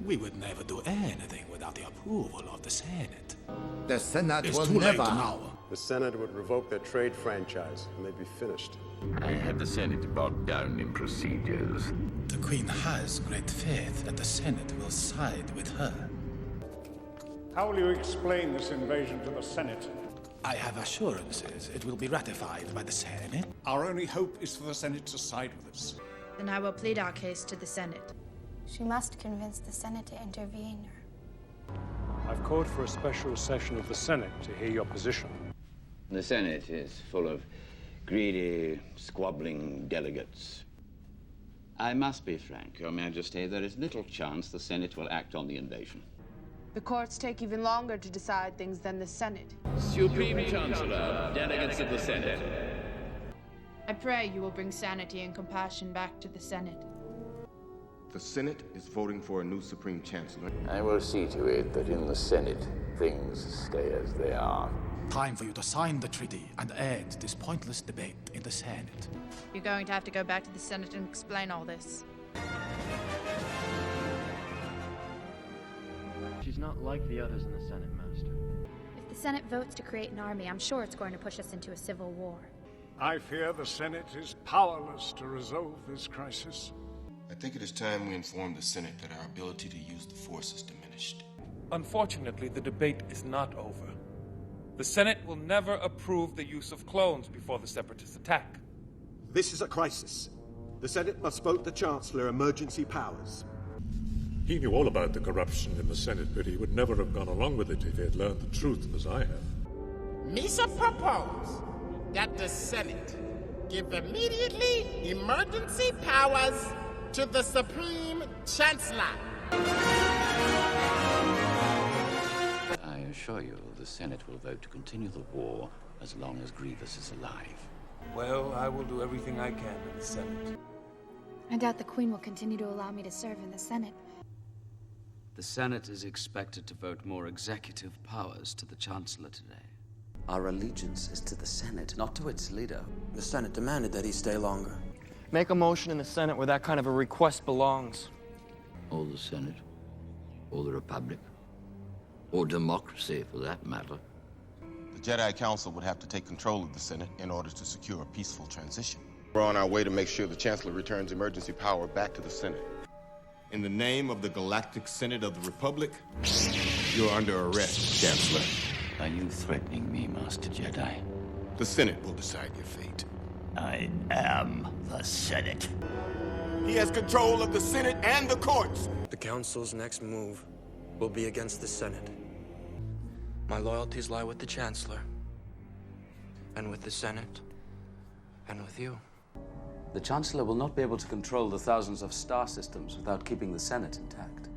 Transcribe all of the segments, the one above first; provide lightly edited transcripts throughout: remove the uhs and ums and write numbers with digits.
We would never do anything without the approval of the Senate. The Senate It's will too late never... now. The Senate would revoke their trade franchise, and they'd be finished. I had the Senate bogged down in procedures. The Queen has great faith that the Senate will side with her. How will you explain this invasion to the Senate? I have assurances it will be ratified by the Senate. Our only hope is for the Senate to side with us. Then I will plead our case to the Senate. She must convince the Senate to intervene. I've called for a special session of the Senate to hear your position. The Senate is full of greedy, squabbling delegates. I must be frank, Your Majesty, there is little chance the Senate will act on the invasion. The courts take even longer to decide things than the Senate. Supreme Chancellor, delegates of the Senate. I pray you will bring sanity and compassion back to the Senate. The Senate is voting for a new Supreme Chancellor. I will see to it that in the Senate, things stay as they are. Time for you to sign the treaty and end this pointless debate in the Senate. You're going to have to go back to the Senate and explain all this. She's not like the others in the Senate, Master. If the Senate votes to create an army, I'm sure it's going to push us into a civil war. I fear the Senate is powerless to resolve this crisis. I think it is time we inform the Senate that our ability to use the force is diminished. Unfortunately, the debate is not over. The Senate will never approve the use of clones before the Separatists attack. This is a crisis. The Senate must vote the Chancellor emergency powers. He knew all about the corruption in the Senate, but he would never have gone along with it if he had learned the truth as I have. Misa propose that the Senate give immediately emergency powers to the Supreme Chancellor. I assure you, the Senate will vote to continue the war as long as Grievous is alive. Well, I will do everything I can in the Senate. I doubt the Queen will continue to allow me to serve in the Senate. The Senate is expected to vote more executive powers to the Chancellor today. Our allegiance is to the Senate, not to its leader. The Senate demanded that he stay longer. Make a motion in the Senate where that kind of a request belongs. Or the Senate, or the Republic, or democracy for that matter. The Jedi Council would have to take control of the Senate in order to secure a peaceful transition. We're on our way to make sure the Chancellor returns emergency power back to the Senate. In the name of the Galactic Senate of the Republic, you're under arrest, Chancellor. Are you threatening me, Master Jedi? The Senate will decide your fate. I am the Senate. He has control of the Senate and the courts. The Council's next move will be against the Senate. My loyalties lie with the Chancellor, and with the Senate, and with you. The Chancellor will not be able to control the thousands of star systems without keeping the Senate intact.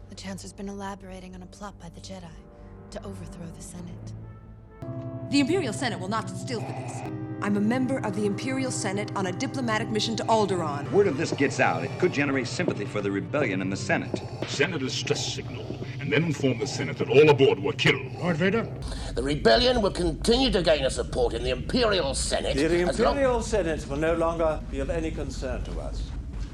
The Chancellor's been elaborating on a plot by the Jedi to overthrow the Senate. The Imperial Senate will not sit still for this. I'm a member of the Imperial Senate on a diplomatic mission to Alderaan. Word of this gets out, it could generate sympathy for the rebellion in the Senate. Send a stress signal, and then inform the Senate that all aboard were killed. Lord Vader? The rebellion will continue to gain a support in the Imperial Senate. The Imperial Senate will no longer be of any concern to us.